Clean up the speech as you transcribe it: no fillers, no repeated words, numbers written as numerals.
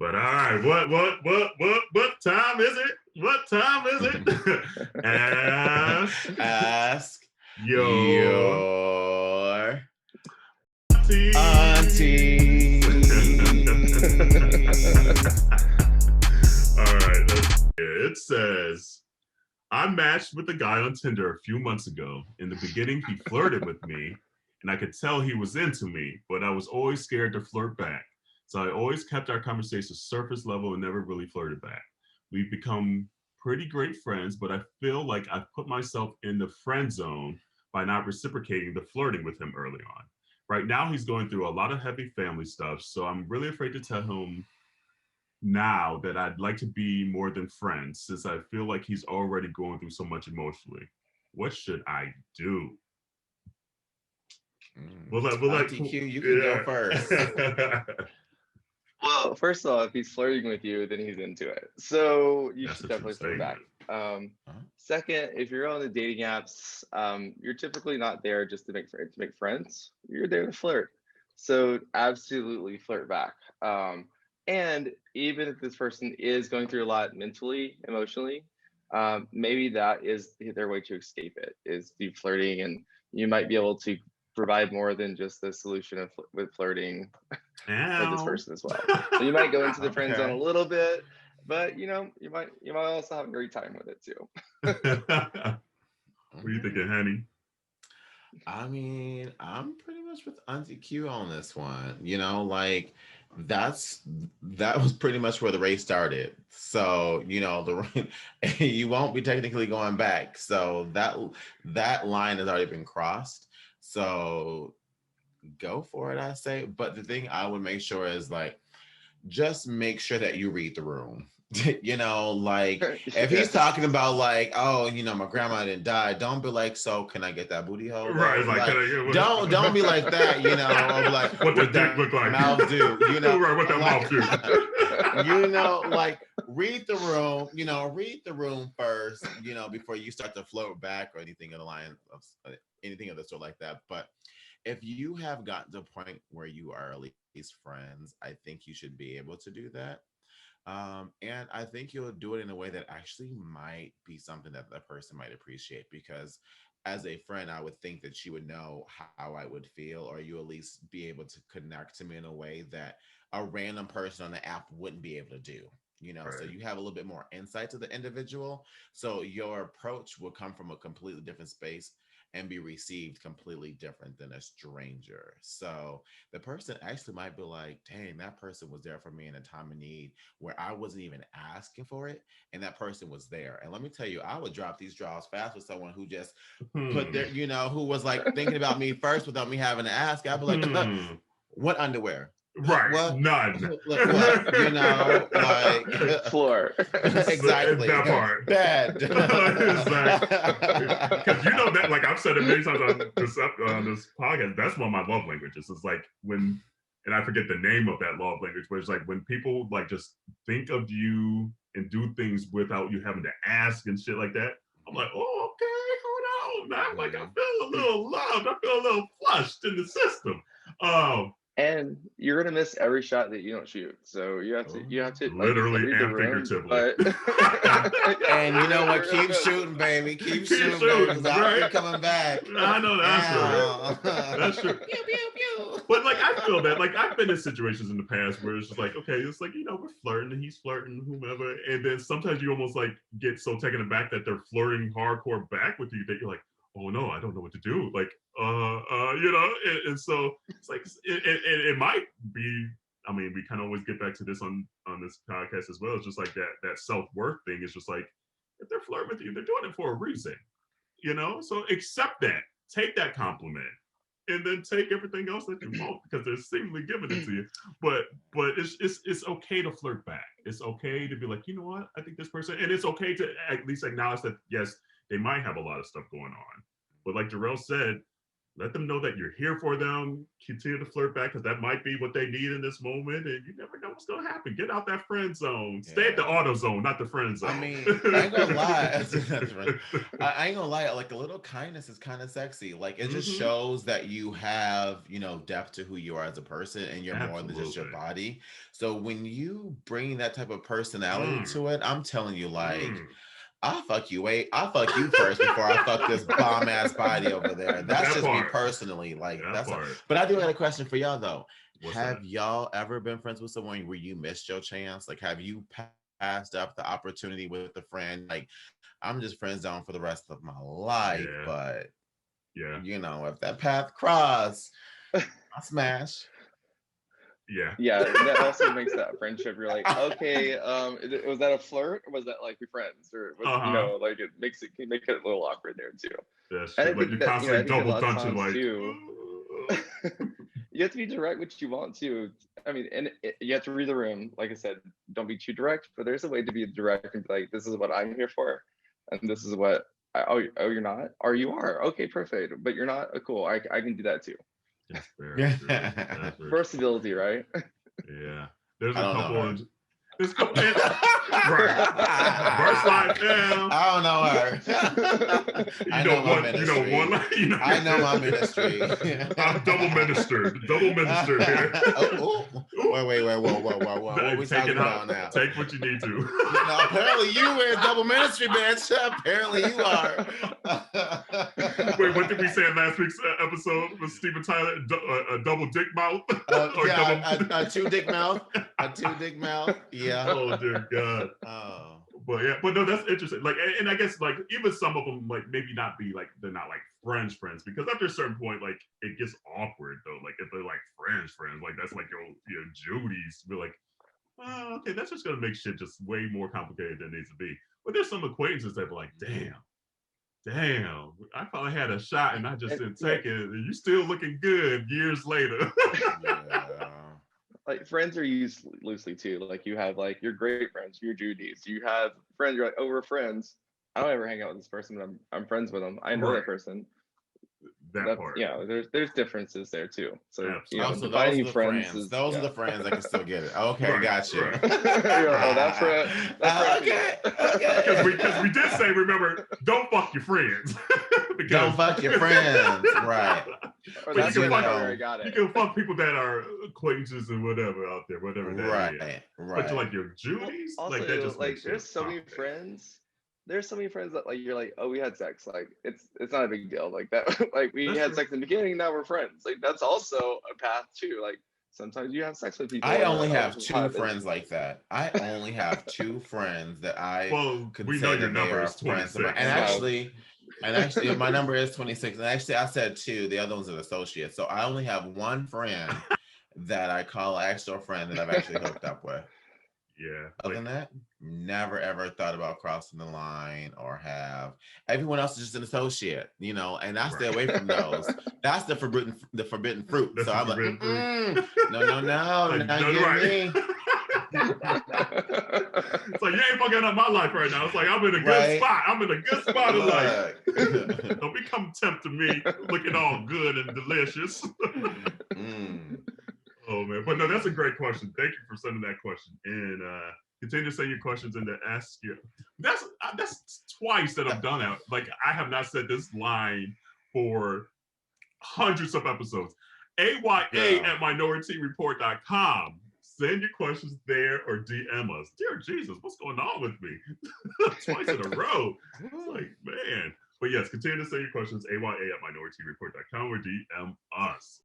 But all right, what time is it? What time is it? Ask your auntie. All right, it says, I matched with a guy on Tinder a few months ago. In the beginning, he flirted with me, and I could tell he was into me, but I was always scared to flirt back. So I always kept our conversation surface level and never really flirted back. We've become pretty great friends, but I feel like I've put myself in the friend zone by not reciprocating the flirting with him early on. Right now, he's going through a lot of heavy family stuff, so I'm really afraid to tell him now that I'd like to be more than friends, since I feel like he's already going through so much emotionally. What should I do? Auntie Q, you can go first. Well, first off, if he's flirting with you, then he's into it. So you should definitely flirt back. Second, if you're on the dating apps, you're typically not there just to make friends. You're there to flirt. So absolutely flirt back. And even if this person is going through a lot mentally, emotionally, maybe that is their way to escape it, is be flirting, and you might be able to provide more than just the solution with flirting with this person as well. So you might go into the friend zone a little bit, but you might also have a great time with it too. What are you thinking, honey? I mean, I'm pretty much with Auntie Q on this one. Like that was pretty much where the race started. So, you won't be technically going back. So that line has already been crossed. So go for it, I say. But the thing I would make sure is just make sure that you read the room. If he's talking about oh, my grandma didn't die, don't be like, so can I get that booty hole? Right. Don't be like that, or what the dick look like? Mouth do, Right, what that mouth do. Read the room, read the room first, before you start to float back or anything in the line of anything of the sort like that. But if you have gotten to a point where you are at least friends, I think you should be able to do that. And I think you'll do it in a way that actually might be something that the person might appreciate, because as a friend, I would think that you would know how I would feel, or you at least be able to connect to me in a way that a random person on the app wouldn't be able to do. Right. So you have a little bit more insight to the individual. So your approach will come from a completely different space and be received completely different than a stranger. So the person actually might be like, dang, that person was there for me in a time of need where I wasn't even asking for it, and that person was there. And let me tell you, I would drop these draws fast with someone who just put their, who was thinking about me first without me having to ask. I'd be like, what underwear? Right, what? None. What? Floor. Exactly. That part. Bed. Because that, I've said it many times on this podcast, that's one of my love languages. It's when, and I forget the name of that love language, but it's when people just think of you and do things without you having to ask and shit like that. I'm like, oh, okay, hold on. I feel a little loved. I feel a little flushed in the system. And you're gonna miss every shot that you don't shoot, so you have to literally and figuratively. And you know what? Keep shooting, baby. Keep shooting, baby. I'll be coming back. I know that's true. That's true. Pew, pew, pew. But I feel that I've been in situations in the past where it's just okay, it's we're flirting and he's flirting, whomever, and then sometimes you almost get so taken aback that they're flirting hardcore back with you that you're oh no, I don't know what to do. And so it's it might be. I mean, we kind of always get back to this on this podcast as well. It's just that self-worth thing. It's just if they're flirting with you, they're doing it for a reason. So accept that, take that compliment, and then take everything else that you want because they're seemingly giving it to you. But it's okay to flirt back. It's okay to be like, you know what, I think this person, and it's okay to at least acknowledge that yes, they might have a lot of stuff going on. But like Jerrell said, let them know that you're here for them. Continue to flirt back because that might be what they need in this moment, and you never know what's gonna happen. Get out that friend zone. Yeah. Stay at the auto zone, not the friend zone. I mean, I ain't gonna lie. I ain't gonna lie. Like a little kindness is kind of sexy. Like it just shows that you have, you know, depth to who you are as a person, and you're more than just your body. So when you bring that type of personality to it, I'm telling you, like. I'll fuck you first before I fuck this bomb ass body over there. That's just me personally. Like but I do got a question for y'all though. Have y'all ever been friends with someone where you missed your chance? Like have you passed up the opportunity with a friend? Like I'm just friend zone for the rest of my life, but you know, if that path cross, I'll smash. Yeah, that also makes that friendship. You're like, okay, was that a flirt or was that like your friends or was, you know, like it can make it a little awkward there too. That's true. Like you constantly double dutching like too, you have to be direct what you want to. I mean, and you have to read the room. Like I said, don't be too direct, but there's a way to be direct and be like, this is what I'm here for, and this is what you're not, or you are. Okay, perfect, but you're not. Cool, I can do that too. That's very true. That's very Versatility, right? Yeah. There's a couple. There's a couple. Right. Verse line down. I don't know her. I know my ministry. I know my ministry. I'm double ministered here. Wait. Whoa. What are we talking about now? Take what you need to. No, apparently you is double ministry, bitch. Apparently you are. Wait, what did we say in last week's episode with Steven Tyler? A double dick mouth? A two dick mouth. A two dick mouth. Yeah. Oh dear God. Oh. But no, that's interesting. Like, and I guess like even some of them like maybe not be like they're not like friends because after a certain point like it gets awkward though. Like if they're like friends, like that's like your Judy's. Be like, oh, okay, that's just gonna make shit just way more complicated than it needs to be. But there's some acquaintances that are like, damn, I probably had a shot and I just didn't take it. And you still looking good years later. Like friends are used loosely too. Like you have like your great friends, your Judies. You have friends. You're like, oh, we're friends. I don't ever hang out with this person, but I'm friends with them. I know that person. That part. Yeah, there's differences there too. So you know, also, those are the friends. Those are the friends that can still get it. Okay, got you. Oh, that's right. Okay. Because we did say, remember, don't fuck your friends. Don't fuck your friends, right? Or that's you can fuck people that are acquaintances and whatever out there, whatever that is. Right. But like your Judies, also, like that just like there's so many friends. There's so many friends that like you're like, oh, we had sex. Like it's not a big deal. Like that, like we had sex in the beginning, now we're friends. Like that's also a path too. Like sometimes you have sex with people. I only have two friends like that. I only have two friends that I we know your number is 26. And actually, my number is 26. And actually, I said two. The other one's an associate. So I only have one friend that I call an actual friend that I've actually hooked up with. Yeah. Other than that, never ever thought about crossing the line or have. Everyone else is just an associate, you know, and I stay away from those. That's the forbidden fruit. That's so I'm like, no, like, not get me. It's like you ain't fucking up my life right now. It's like I'm in a good spot. I'm in a good spot of life. Don't become tempting me, looking all good and delicious. Oh man, but no, that's a great question. Thank you for sending that question. And continue to send your questions in the Ask You. That's twice that I've done that. Like I have not said this line for hundreds of episodes. AYA@minorietyreport.com. Send your questions there or DM us. Dear Jesus, what's going on with me? Twice in a row. It's like, man. But yes, continue to send your questions. AYA@minorietyreport.com or DM us.